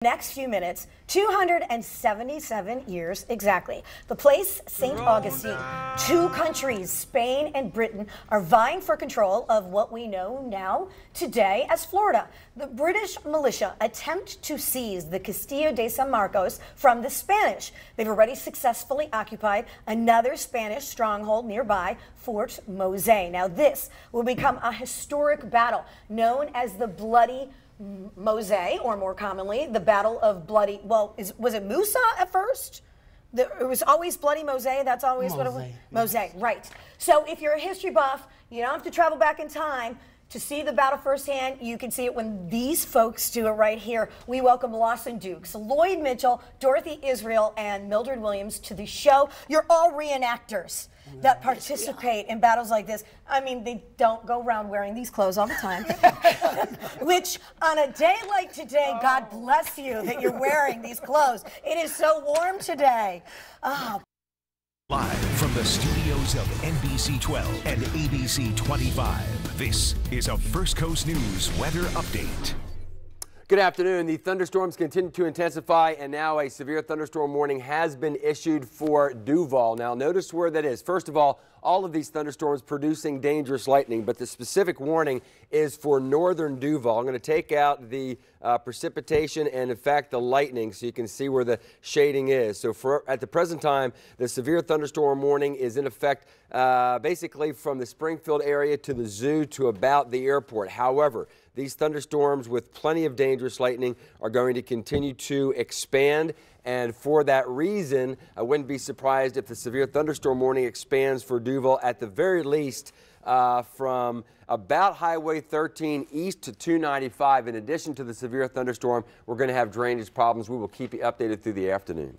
Next few minutes, 277 years exactly. The place, St. Augustine. Two countries, Spain and Britain, are vying for control of what we know now today as Florida. The British militia attempt to seize the Castillo de San Marcos from the Spanish. They've already successfully occupied another Spanish stronghold nearby, Fort Mose. Now this will become a historic battle known as the Bloody Mose, or more commonly, the Battle of Bloody, well, was it Musa at first? It was always Bloody Mose, that's always what it was? Mose, right. So if you're a history buff, you don't have to travel back in time to see the battle firsthand. You can see it when these folks do it right here. We welcome Lawson Dukes, Lloyd Mitchell, Dorothy Israel, and Mildred Williams to the show. You're all reenactors that participate in battles like this. I mean, they don't go around wearing these clothes all the time. Which, on a day like today, God bless you that you're wearing these clothes. It is so warm today. Oh. Live from the studios of NBC 12 and ABC 25, this is a First Coast News weather update. Good afternoon. The thunderstorms continue to intensify, and now a severe thunderstorm warning has been issued for Duval. Now, notice where that is. First of all of these thunderstorms producing dangerous lightning, but the specific warning is for northern Duval. I'm going to take out the precipitation and, in fact, the lightning so you can see where the shading is. So at the present time, the severe thunderstorm warning is in effect basically from the Springfield area to the zoo to about the airport. However, these thunderstorms with plenty of dangerous lightning are going to continue to expand. And for that reason, I wouldn't be surprised if the severe thunderstorm warning expands for Duval at the very least from about Highway 13 east to 295. In addition to the severe thunderstorm, we're going to have drainage problems. We will keep you updated through the afternoon.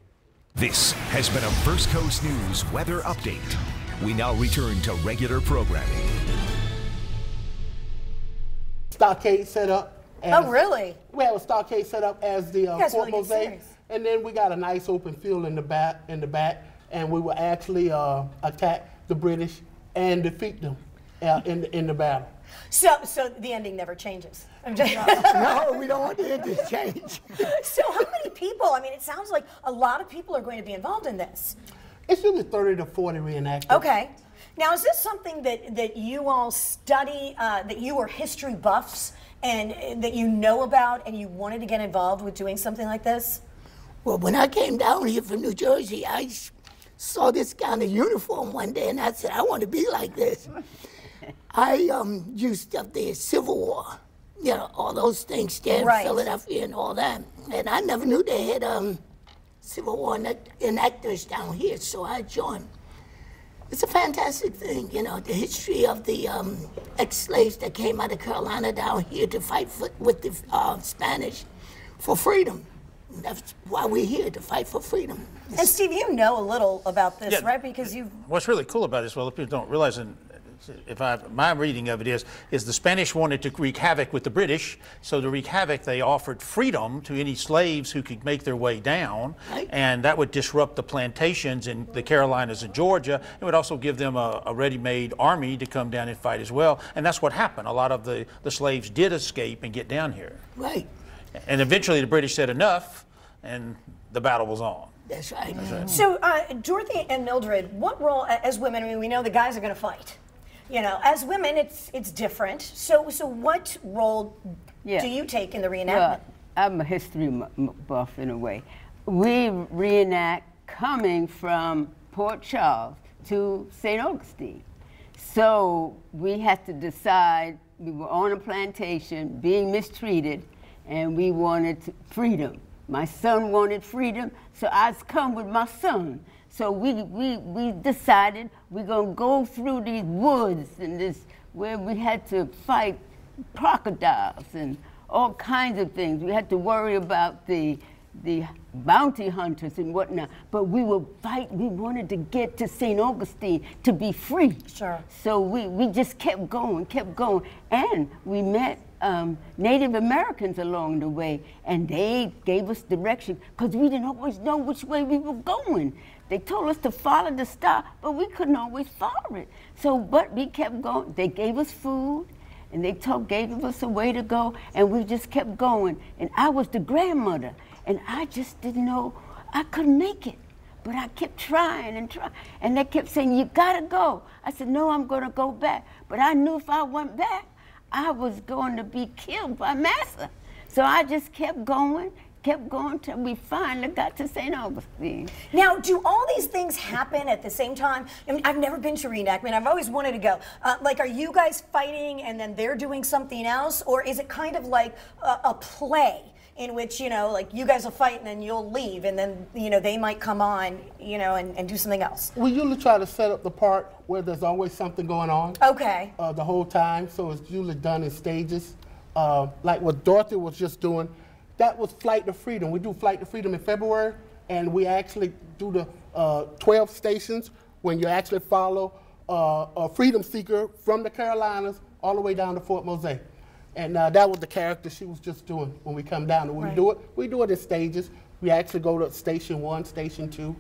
This has been a First Coast News weather update. We now return to regular programming. Stockade set up. As, oh, really? We have a stockade set up as the Fort Mose, and then we got a nice open field in the back, and we will actually attack the British and defeat them in the battle. So the ending never changes. No, we don't want the ending to change. So how many people? I mean, it sounds like a lot of people are going to be involved in this. It's usually 30 to 40 reenactors. Okay. Now, is this something that you all study, that you are history buffs, and that you know about, and you wanted to get involved with doing something like this? Well, when I came down here from New Jersey, I saw this kind of uniform one day, and I said, I want to be like this. I used stuff there, Civil War, you know, all those things there in Philadelphia and all that. And I never knew they had Civil War enactors down here, so I joined. It's a fantastic thing, you know, the history of the ex-slaves that came out of Carolina down here to fight with the Spanish for freedom. That's why we're here, to fight for freedom. And Steve, you know a little about this, right? Because you've... What's really cool about this, well, people don't realize, and my reading of it is the Spanish wanted to wreak havoc with the British. So to wreak havoc, they offered freedom to any slaves who could make their way down, and that would disrupt the plantations in the Carolinas and Georgia. It would also give them a ready-made army to come down and fight as well. And that's what happened. A lot of the slaves did escape and get down here. Right. And eventually the British said enough, and the battle was on. That's right. That's right. So Dorothy and Mildred, what role as women? I mean, we know the guys are going to fight. You know, as women, it's different. So what role do you take in the reenactment? Well, I'm a history buff in a way. We reenact coming from Port Charles to St. Augustine. So we had to decide, we were on a plantation being mistreated, and we wanted freedom. My son wanted freedom, so I come with my son. So we decided we're gonna go through these woods and this where we had to fight crocodiles and all kinds of things. We had to worry about the bounty hunters and whatnot. But we would fight. We wanted to get to St. Augustine to be free. Sure. So we just kept going, and we met Native Americans along the way, and they gave us direction because we didn't always know which way we were going. They told us to follow the star, but we couldn't always follow it. So, but we kept going. They gave us food, and they gave us a way to go, and we just kept going. And I was the grandmother, And I just didn't know I couldn't make it. But I kept trying and trying. And they kept saying, you gotta go. I said, no, I'm gonna go back. But I knew if I went back, I was going to be killed by massa. So I just kept going till we finally got to St. Augustine. Now, do all these things happen at the same time? I mean, I've never been to reenactment. I've always wanted to go. Like, are you guys fighting and then they're doing something else? Or is it kind of like a play in which, you know, like you guys will fight and then you'll leave and then, you know, they might come on, you know, and do something else? We usually try to set up the part where there's always something going on. Okay. The whole time, so it's usually done in stages. Like what Dorothy was just doing, that was Flight to Freedom. We do Flight to Freedom in February, and we actually do the 12 stations when you actually follow a freedom seeker from the Carolinas all the way down to Fort Mose. And that was the character she was just doing when we come down. And when we do it in stages. We actually go to Station 1, Station 2,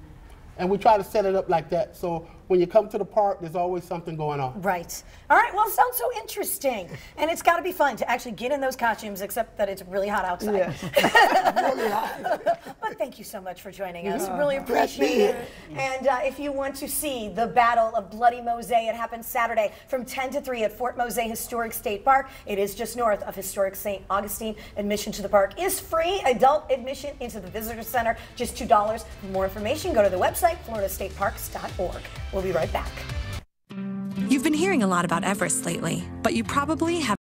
and we try to set it up like that. So when you come to the park, there's always something going on. Right. All right, well, it sounds so interesting. And it's got to be fun to actually get in those costumes, except that it's really hot outside. Yeah. Really hot. But thank you so much for joining us. Really appreciate it. And if you want to see the Battle of Bloody Mose, it happens Saturday from 10 to 3 at Fort Mose Historic State Park. It is just north of historic St. Augustine. Admission to the park is free. Adult admission into the Visitor Center, just $2. For more information, go to the website, floridastateparks.org. We'll be right back. You've been hearing a lot about Everest lately, but you probably have